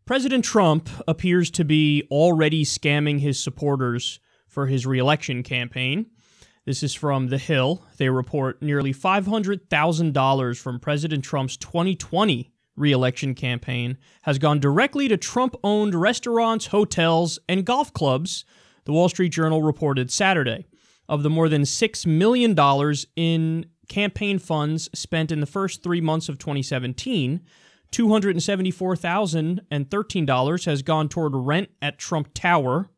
President Trump appears to be already scamming his supporters for his reelection campaign. This is from The Hill. They report nearly $500,000 from President Trump's 2020 reelection campaign has gone directly to Trump-owned restaurants, hotels, and golf clubs, the Wall Street Journal reported Saturday. Of the more than $6 million in campaign funds spent in the first 3 months of 2017, $274,013 has gone toward rent at Trump Tower.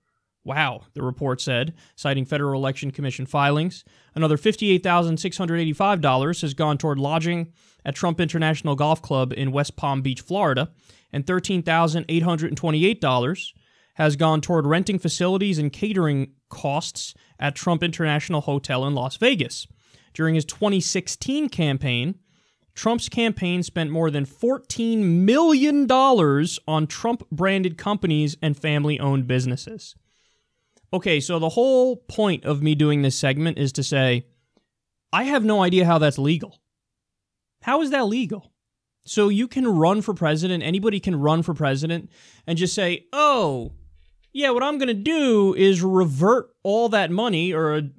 Wow, the report said, citing Federal Election Commission filings. Another $58,685 has gone toward lodging at Trump International Golf Club in West Palm Beach, Florida, and $13,828 has gone toward renting facilities and catering costs at Trump International Hotel in Las Vegas. During his 2016 campaign, Trump's campaign spent more than $14 million on Trump-branded companies and family-owned businesses. Okay, so the whole point of me doing this segment is to say, I have no idea how that's legal. How is that legal? So you can run for president, anybody can run for president, and just say, oh, yeah, what I'm going to do is revert all that money, or a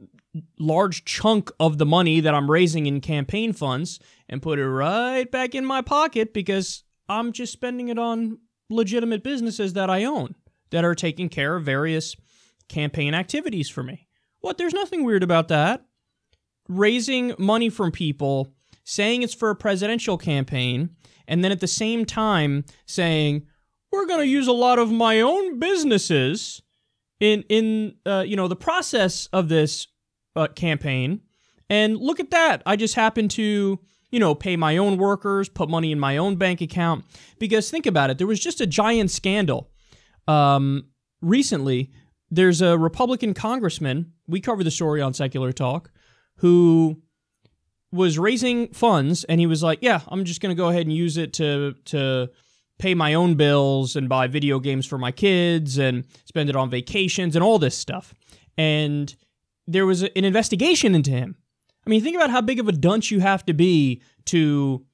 large chunk of the money that I'm raising in campaign funds, and put it right back in my pocket because I'm just spending it on legitimate businesses that I own that are taking care of various campaign activities for me. What? There's nothing weird about that. Raising money from people, saying it's for a presidential campaign, and then at the same time saying, we're going to use a lot of my own businesses in the process of this campaign. And look at that. I just happen to, pay my own workers, put money in my own bank account. Because think about it. There was just a giant scandal recently. There's a Republican congressman, we covered the story on Secular Talk, who was raising funds, and he was like, yeah, I'm just going to go ahead and use it to pay my own bills and buy video games for my kids and spend it on vacations and all this stuff. And there was an investigation into him. I mean, think about how big of a dunce you have to be to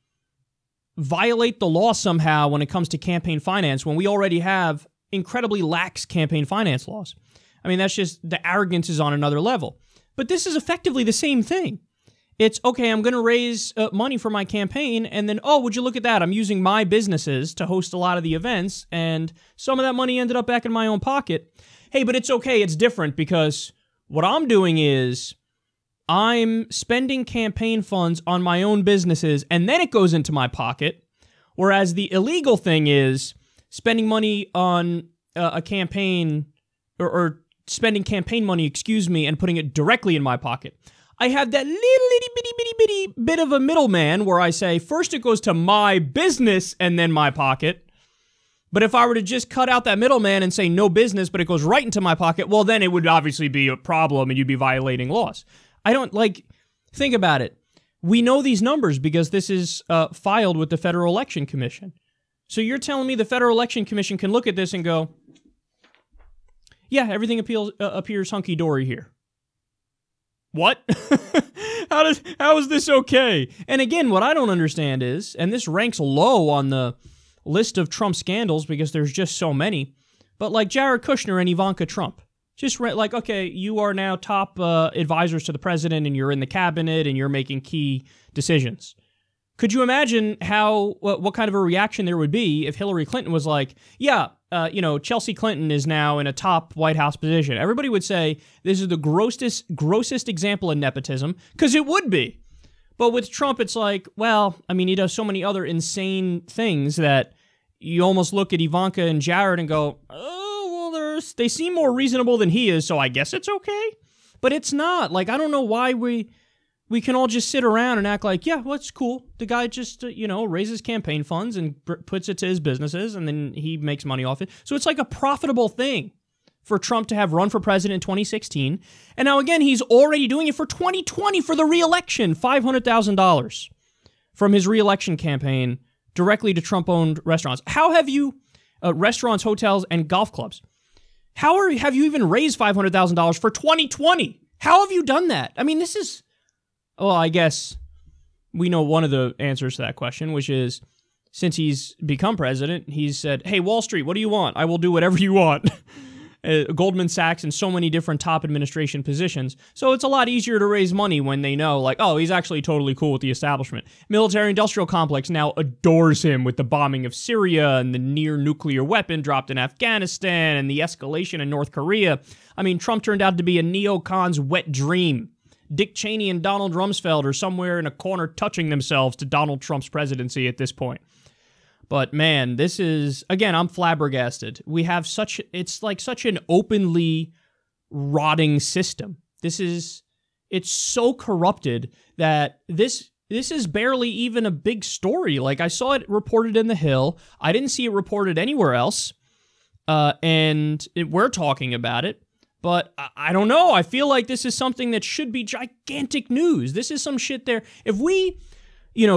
violate the law somehow when it comes to campaign finance when we already have incredibly lax campaign finance laws. I mean, that's just, the arrogance is on another level. But this is effectively the same thing. It's, okay, I'm going to raise money for my campaign, and then, oh, would you look at that? I'm using my businesses to host a lot of the events, and some of that money ended up back in my own pocket. Hey, but it's okay, it's different, because what I'm doing is I'm spending campaign funds on my own businesses, and then it goes into my pocket, whereas the illegal thing is spending money on a campaign, or spending campaign money, and putting it directly in my pocket. I have that little bitty bit of a middleman where I say, first it goes to my business and then my pocket. But if I were to just cut out that middleman and say no business, but it goes right into my pocket, well, then it would obviously be a problem and you'd be violating laws. Think about it. We know these numbers because this is filed with the Federal Election Commission. So you're telling me the Federal Election Commission can look at this and go, yeah, everything appears hunky-dory here. What? How is this okay? And again, what I don't understand is, and this ranks low on the list of Trump scandals because there's just so many, but like Jared Kushner and Ivanka Trump. Just like, okay, you are now top advisors to the president and you're in the cabinet and you're making key decisions. Could you imagine what kind of a reaction there would be if Hillary Clinton was like, yeah, Chelsea Clinton is now in a top White House position? Everybody would say this is the grossest example of nepotism, because it would be. But with Trump, it's like, well, I mean, he does so many other insane things that you almost look at Ivanka and Jared and go, oh, well, they seem more reasonable than he is, so I guess it's okay. But it's not. Like, I don't know why we can all just sit around and act like, yeah, well, it's cool. The guy just, raises campaign funds and puts it to his businesses, and then he makes money off it. So it's like a profitable thing for Trump to have run for president in 2016. And now, again, he's already doing it for 2020 for the reelection, $500,000 from his reelection campaign directly to Trump-owned restaurants. How have you, restaurants, hotels, and golf clubs, have you even raised $500,000 for 2020? How have you done that? I mean, this is... Well, I guess we know one of the answers to that question, which is since he's become president, he's said, hey, Wall Street, what do you want? I will do whatever you want. Goldman Sachs and so many different top administration positions. So it's a lot easier to raise money when they know, like, oh, he's actually totally cool with the establishment. Military-industrial complex now adores him with the bombing of Syria and the near-nuclear weapon dropped in Afghanistan and the escalation in North Korea. I mean, Trump turned out to be a neocon's wet dream. Dick Cheney and Donald Rumsfeld are somewhere in a corner touching themselves to Donald Trump's presidency at this point. But man, this is, again, I'm flabbergasted. We have it's like such an openly rotting system. It's so corrupted that this is barely even a big story. Like, I saw it reported in The Hill. I didn't see it reported anywhere else. We're talking about it. But I don't know. I feel like this is something that should be gigantic news. This is some shit there. If we,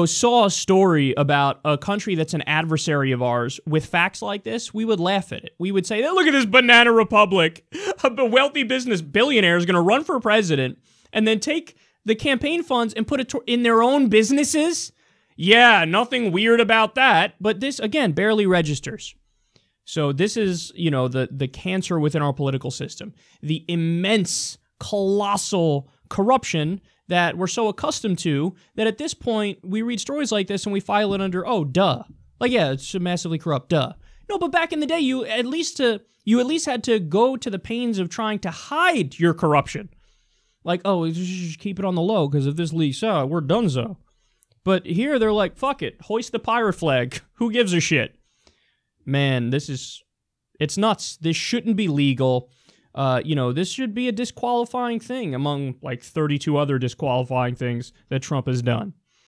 saw a story about a country that's an adversary of ours with facts like this, we would laugh at it. We would say, look at this banana republic. A wealthy business billionaire is going to run for president and then take the campaign funds and put it in their own businesses. Yeah, nothing weird about that. But this, again, barely registers. So this is, the cancer within our political system. The immense, colossal corruption that we're so accustomed to that at this point we read stories like this and we file it under, oh, duh. Like, yeah, it's massively corrupt, duh. No, but back in the day, you at least had to go to the pains of trying to hide your corruption. Like, oh, we just keep it on the low because if this leaks out, we're donezo. But here they're like, fuck it, hoist the pirate flag. Who gives a shit? Man, it's nuts. This shouldn't be legal. This should be a disqualifying thing among like 32 other disqualifying things that Trump has done.